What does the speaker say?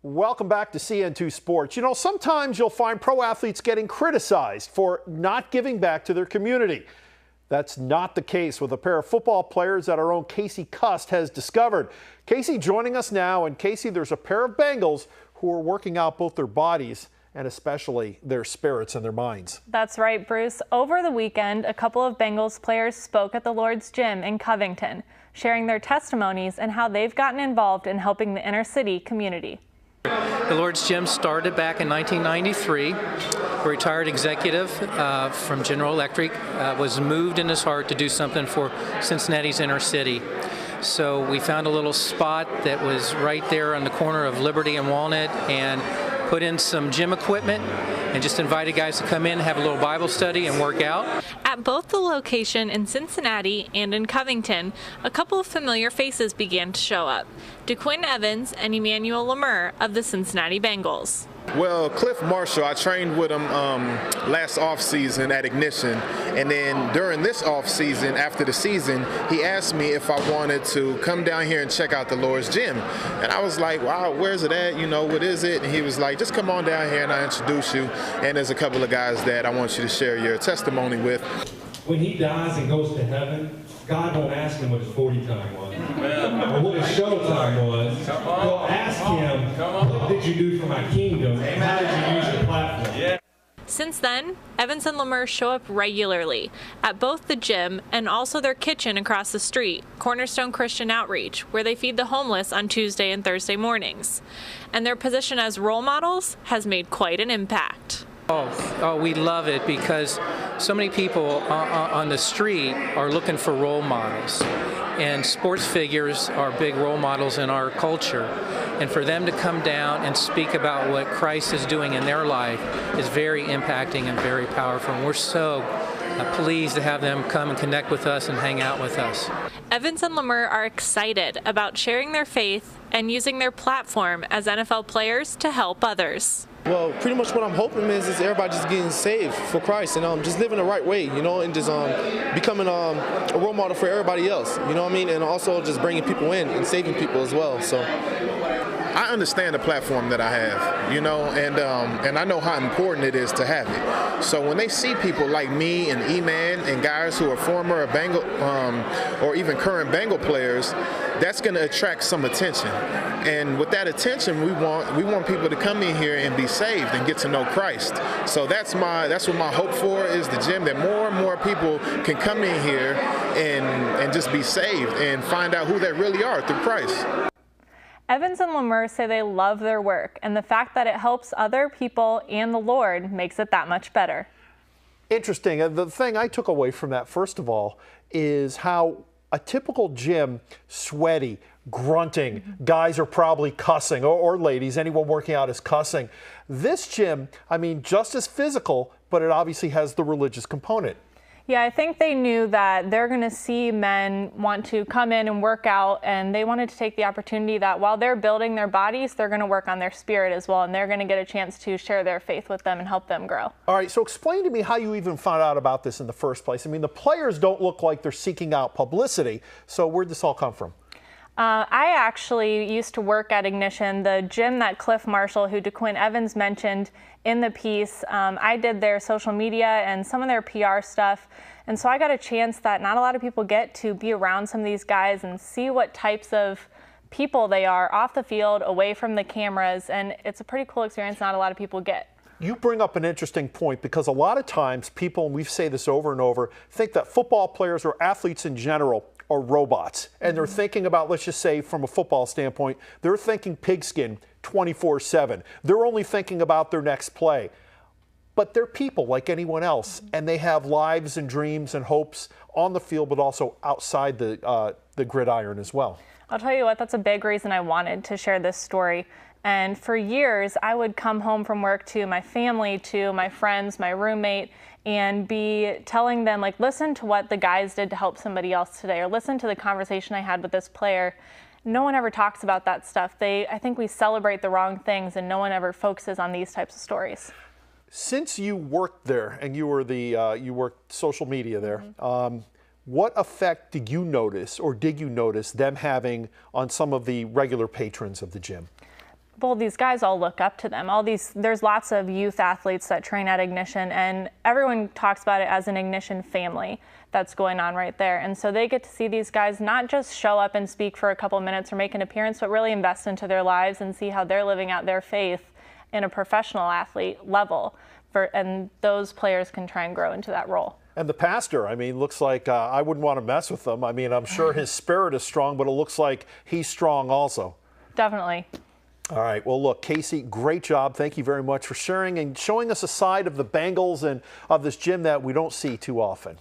Welcome back to CN2 Sports. You know, sometimes you'll find pro athletes getting criticized for not giving back to their community. That's not the case with a pair of football players that our own Kaci has discovered. Kaci joining us now, and Kaci, there's a pair of Bengals who are working out both their bodies and especially their spirits and their minds. That's right, Bruce. Over the weekend, a couple of Bengals players spoke at the Lord's Gym in Covington, sharing their testimonies and how they've gotten involved in helping the inner city community. The Lord's Gym started back in 1993. A retired executive from General Electric was moved in his heart to do something for Cincinnati's inner city. So we found a little spot that was right there on the corner of Liberty and Walnut and put in some gym equipment and just invited guys to come in, have a little Bible study and work out. At both the location in Cincinnati and in Covington, a couple of familiar faces began to show up. DeQuinn Evans and Emmanuel Lemur of the Cincinnati Bengals. Well, Cliff Marshall, I trained with him last off-season at Ignition, and then during this off-season, after the season, he asked me if I wanted to come down here and check out the Lord's Gym. And I was like, wow, where's it at? You know, what is it? And he was like, just come on down here and I'll introduce you. And there's a couple of guys that I want you to share your testimony with. When he dies and goes to heaven, God won't ask him what his 40 time was, or what his show time was. He'll ask him, what did you do for my kingdom, and how did you use your platform? Yeah. Since then, Evans and Lemur show up regularly at both the gym and also their kitchen across the street, Cornerstone Christian Outreach, where they feed the homeless on Tuesday and Thursday mornings. And their position as role models has made quite an impact. Oh, we love it because so many people on the street are looking for role models. And sports figures are big role models in our culture. And for them to come down and speak about what Christ is doing in their life is very impacting and very powerful. And we're so pleased to have them come and connect with us and hang out with us. Evans and Lemur are excited about sharing their faith and using their platform as NFL players to help others. Well, pretty much what I'm hoping is everybody just getting saved for Christ and just living the right way, you know, and just becoming a role model for everybody else, you know what I mean? And also just bringing people in and saving people as well. So I understand the platform that I have, you know, and I know how important it is to have it. So when they see people like me and E-Man and guys who are former Bengal or even current Bengal players, that's going to attract some attention. And with that attention, we want people to come in here and be saved and get to know Christ. So that's what my hope for is the gym, that more and more people can come in here and just be saved and find out who they really are through Christ. Evans and Lemur say they love their work, and the fact that it helps other people and the Lord makes it that much better. Interesting. The thing I took away from that, first of all, is how a typical gym, sweaty, grunting, guys are probably cussing, or ladies, anyone working out is cussing. This gym, I mean, just as physical, but it obviously has the religious component. Yeah, I think they knew that they're going to see men want to come in and work out, and they wanted to take the opportunity that while they're building their bodies, they're going to work on their spirit as well, and they're going to get a chance to share their faith with them and help them grow. All right, so explain to me how you even found out about this in the first place. I mean, the players don't look like they're seeking out publicity, so where'd this all come from? I actually used to work at Ignition, the gym that Cliff Marshall, who DeQuinn Evans mentioned in the piece. I did their social media and some of their PR stuff. And so I got a chance that not a lot of people get to be around some of these guys and see what types of people they are off the field, away from the cameras. And it's a pretty cool experience not a lot of people get. You bring up an interesting point because a lot of times people, and we say this over and over, think that football players or athletes in general are robots. And they're thinking about, let's just say from a football standpoint, they're thinking pigskin 24/7. They're only thinking about their next play. But they're people like anyone else, and they have lives and dreams and hopes on the field, but also outside the gridiron as well. I'll tell you what, that's a big reason I wanted to share this story. And for years, I would come home from work to my family, to my friends, my roommate, and be telling them, like, listen to what the guys did to help somebody else today, or listen to the conversation I had with this player. No one ever talks about that stuff. I think we celebrate the wrong things, and no one ever focuses on these types of stories. Since you worked there, and you were you worked social media there, what effect did you notice, or did you notice them having on some of the regular patrons of the gym? well, these guys all look up to them. There's lots of youth athletes that train at Ignition, and everyone talks about it as an Ignition family that's going on right there. And so they get to see these guys not just show up and speak for a couple minutes or make an appearance, but really invest into their lives and see how they're living out their faith in a professional athlete level. And those players can try and grow into that role. And the pastor, I mean, looks like I wouldn't want to mess with him. I mean, I'm sure his spirit is strong, but it looks like he's strong also. Definitely. All right. Well, look, Kaci, great job. Thank you very much for sharing and showing us a side of the Bengals and of this gym that we don't see too often.